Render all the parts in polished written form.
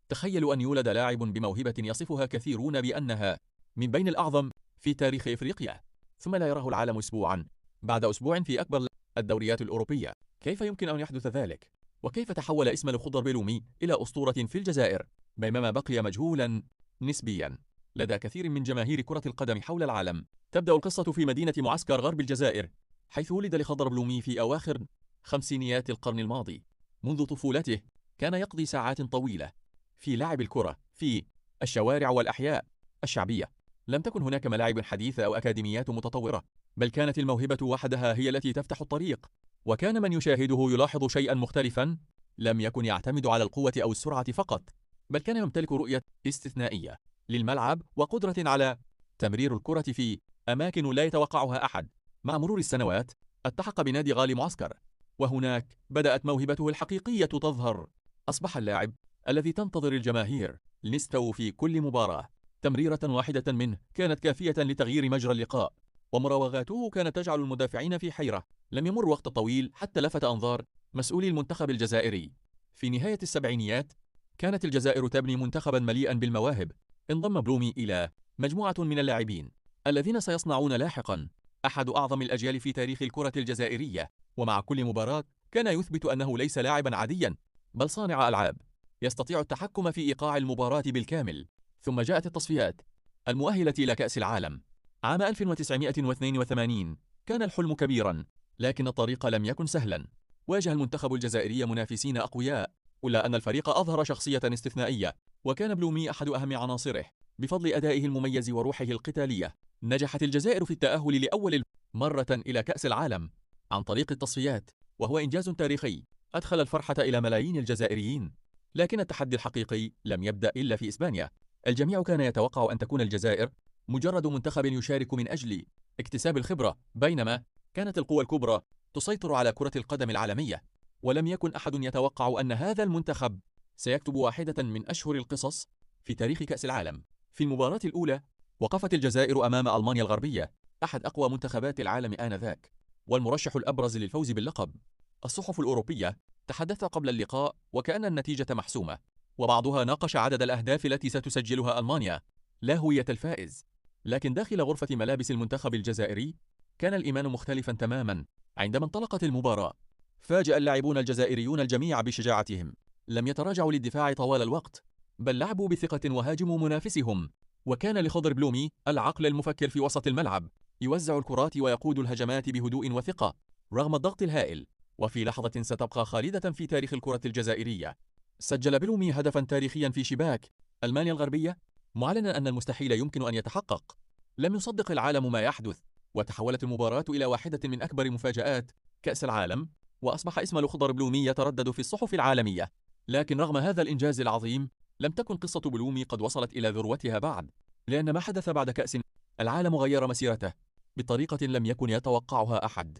تخيلوا أن يولد لاعب بموهبة يصفها كثيرون بأنها من بين الأعظم في تاريخ إفريقيا، ثم لا يراه العالم أسبوعا بعد أسبوع في أكبر الدوريات الأوروبية. كيف يمكن أن يحدث ذلك؟ وكيف تحول إسماعيل الخضر بلومي إلى أسطورة في الجزائر بينما بقي مجهولا نسبيا لدى كثير من جماهير كرة القدم حول العالم؟ تبدأ القصة في مدينة معسكر غرب الجزائر، حيث ولد الخضر بلومي في أواخر خمسينيات القرن الماضي. منذ طفولته كان يقضي ساعات طويلة في لعب الكرة في الشوارع والأحياء الشعبية. لم تكن هناك ملاعب حديثة أو أكاديميات متطورة، بل كانت الموهبة وحدها هي التي تفتح الطريق. وكان من يشاهده يلاحظ شيئا مختلفا، لم يكن يعتمد على القوة أو السرعة فقط، بل كان يمتلك رؤية استثنائية للملعب وقدرة على تمرير الكرة في أماكن لا يتوقعها أحد. مع مرور السنوات التحق بنادي غالي معسكر، وهناك بدأت موهبته الحقيقية تظهر. أصبح اللاعب الذي تنتظر الجماهير لنستو في كل مباراة. تمريرة واحدة منه كانت كافية لتغيير مجرى اللقاء، ومراوغاته كانت تجعل المدافعين في حيرة. لم يمر وقت طويل حتى لفت أنظار مسؤولي المنتخب الجزائري. في نهاية السبعينيات كانت الجزائر تبني منتخبا مليئا بالمواهب. انضم بلومي إلى مجموعة من اللاعبين الذين سيصنعون لاحقا أحد أعظم الأجيال في تاريخ الكرة الجزائرية، ومع كل مباراة كان يثبت أنه ليس لاعبا عاديا بل صانع ألعاب يستطيع التحكم في إيقاع المباراة بالكامل. ثم جاءت التصفيات المؤهلة إلى كأس العالم عام 1982. كان الحلم كبيرا، لكن الطريق لم يكن سهلا. واجه المنتخب الجزائري منافسين أقوياء، إلا أن الفريق أظهر شخصية استثنائية، وكان بلومي أحد أهم عناصره. بفضل أدائه المميز وروحه القتالية نجحت الجزائر في التأهل لأول مرة إلى كأس العالم عن طريق التصفيات، وهو إنجاز تاريخي أدخل الفرحة إلى ملايين الجزائريين. لكن التحدي الحقيقي لم يبدأ إلا في إسبانيا. الجميع كان يتوقع أن تكون الجزائر مجرد منتخب يشارك من أجل اكتساب الخبرة، بينما كانت القوى الكبرى تسيطر على كرة القدم العالمية. ولم يكن أحد يتوقع أن هذا المنتخب سيكتب واحدة من أشهر القصص في تاريخ كأس العالم. في المباراة الأولى وقفت الجزائر أمام ألمانيا الغربية، أحد أقوى منتخبات العالم آنذاك والمرشح الأبرز للفوز باللقب. الصحف الأوروبية تحدثت قبل اللقاء وكأن النتيجة محسومة، وبعضها ناقش عدد الأهداف التي ستسجلها ألمانيا، لا هوية الفائز. لكن داخل غرفة ملابس المنتخب الجزائري كان الإيمان مختلفا تماما. عندما انطلقت المباراة فاجأ اللاعبون الجزائريون الجميع بشجاعتهم. لم يتراجعوا للدفاع طوال الوقت، بل لعبوا بثقة وهاجموا منافسهم. وكان لخضر بلومي العقل المفكر في وسط الملعب، يوزع الكرات ويقود الهجمات بهدوء وثقة رغم الضغط الهائل. وفي لحظة ستبقى خالدة في تاريخ الكرة الجزائرية، سجل بلومي هدفا تاريخيا في شباك ألمانيا الغربية، معلنا أن المستحيل يمكن أن يتحقق. لم يصدق العالم ما يحدث، وتحولت المباراة إلى واحدة من أكبر مفاجآت كأس العالم، وأصبح اسم الخضر بلومي يتردد في الصحف العالمية. لكن رغم هذا الإنجاز العظيم لم تكن قصة بلومي قد وصلت إلى ذروتها بعد، لأن ما حدث بعد كأس العالم غير مسيرته بطريقة لم يكن يتوقعها أحد.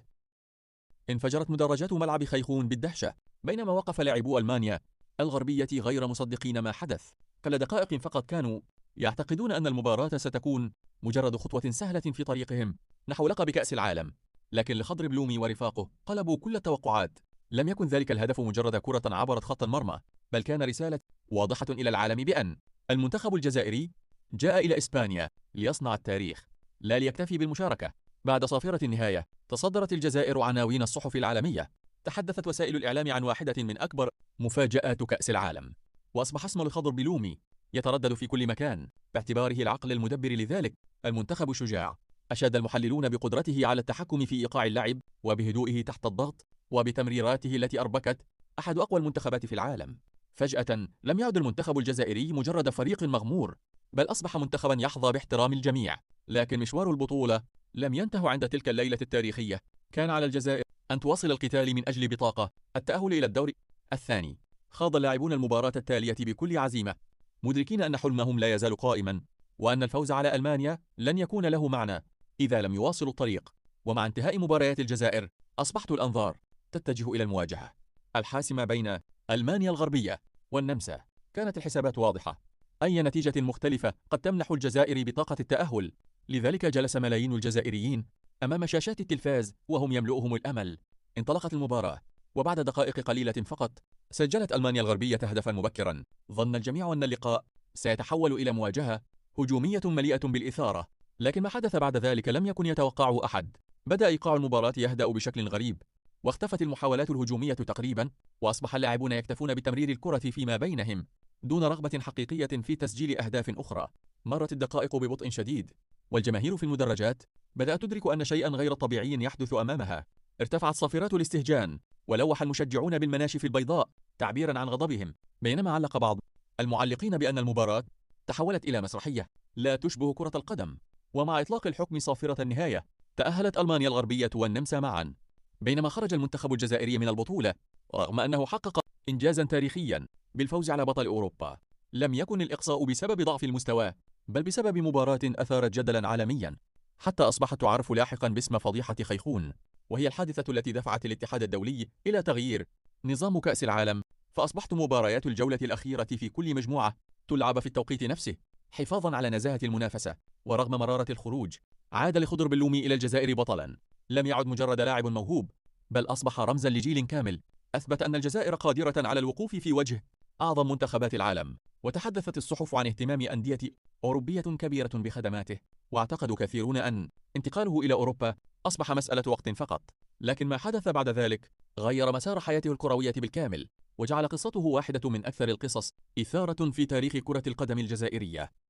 انفجرت مدرجات ملعب خيخون بالدهشة بينما وقف لاعبو ألمانيا الغربية غير مصدقين ما حدث. قبل دقائق فقط كانوا يعتقدون أن المباراة ستكون مجرد خطوة سهلة في طريقهم نحو لقب كأس العالم، لكن لخضر بلومي ورفاقه قلبوا كل التوقعات. لم يكن ذلك الهدف مجرد كرة عبرت خط المرمى، بل كان رسالة واضحة إلى العالم بأن المنتخب الجزائري جاء إلى إسبانيا ليصنع التاريخ، لا ليكتفي بالمشاركة. بعد صافرة النهاية تصدرت الجزائر عناوين الصحف العالمية، تحدثت وسائل الإعلام عن واحدة من أكبر مفاجآت كأس العالم، وأصبح اسم الخضر بلومي يتردد في كل مكان باعتباره العقل المدبر لذلك. المنتخب شجاع، أشاد المحللون بقدرته على التحكم في إيقاع اللعب وبهدوئه تحت الضغط وبتمريراته التي أربكت أحد أقوى المنتخبات في العالم. فجأة لم يعد المنتخب الجزائري مجرد فريق مغمور، بل أصبح منتخبا يحظى باحترام الجميع. لكن مشوار البطولة لم ينته عند تلك الليلة التاريخية. كان على الجزائر أن تواصل القتال من أجل بطاقة التأهل إلى الدور الثاني. خاض اللاعبون المباراة التالية بكل عزيمة، مدركين أن حلمهم لا يزال قائما، وأن الفوز على ألمانيا لن يكون له معنى إذا لم يواصلوا الطريق. ومع انتهاء مباريات الجزائر أصبحت الأنظار تتجه إلى المواجهة الحاسمة بين ألمانيا الغربية والنمسا. كانت الحسابات واضحة، أي نتيجة مختلفة قد تمنح الجزائر بطاقة التأهل. لذلك جلس ملايين الجزائريين أمام شاشات التلفاز وهم يملؤهم الأمل. انطلقت المباراة، وبعد دقائق قليلة فقط سجلت ألمانيا الغربية هدفا مبكرا. ظن الجميع أن اللقاء سيتحول إلى مواجهة هجومية مليئة بالإثارة، لكن ما حدث بعد ذلك لم يكن يتوقعه أحد. بدأ إيقاع المباراة يهدأ بشكل غريب، واختفت المحاولات الهجومية تقريبا، وأصبح اللاعبون يكتفون بتمرير الكرة فيما بينهم دون رغبة حقيقية في تسجيل أهداف أخرى. مرت الدقائق ببطء شديد، والجماهير في المدرجات بدأت تدرك أن شيئا غير طبيعي يحدث أمامها. ارتفعت صافرات الاستهجان، ولوح المشجعون بالمناشف البيضاء تعبيرا عن غضبهم، بينما علق بعض المعلقين بأن المباراة تحولت إلى مسرحية لا تشبه كرة القدم. ومع إطلاق الحكم صافرة النهاية، تأهلت ألمانيا الغربية والنمسا معا، بينما خرج المنتخب الجزائري من البطولة رغم أنه حقق إنجازا تاريخيا بالفوز على بطل أوروبا. لم يكن الإقصاء بسبب ضعف المستوى، بل بسبب مباراة أثارت جدلا عالميا، حتى أصبحت تعرف لاحقا باسم فضيحة خيخون، وهي الحادثة التي دفعت الاتحاد الدولي إلى تغيير نظام كأس العالم. فأصبحت مباريات الجولة الأخيرة في كل مجموعة تلعب في التوقيت نفسه، حفاظا على نزاهة المنافسة. ورغم مرارة الخروج، عاد الخضر باللومي إلى الجزائر بطلا. لم يعد مجرد لاعب موهوب، بل أصبح رمزا لجيل كامل أثبت أن الجزائر قادرة على الوقوف في وجه أعظم منتخبات العالم. وتحدثت الصحف عن اهتمام أندية أوروبية كبيرة بخدماته، واعتقد كثيرون أن انتقاله إلى أوروبا أصبح مسألة وقت فقط. لكن ما حدث بعد ذلك غير مسار حياته الكروية بالكامل، وجعل قصته واحدة من أكثر القصص إثارة في تاريخ كرة القدم الجزائرية.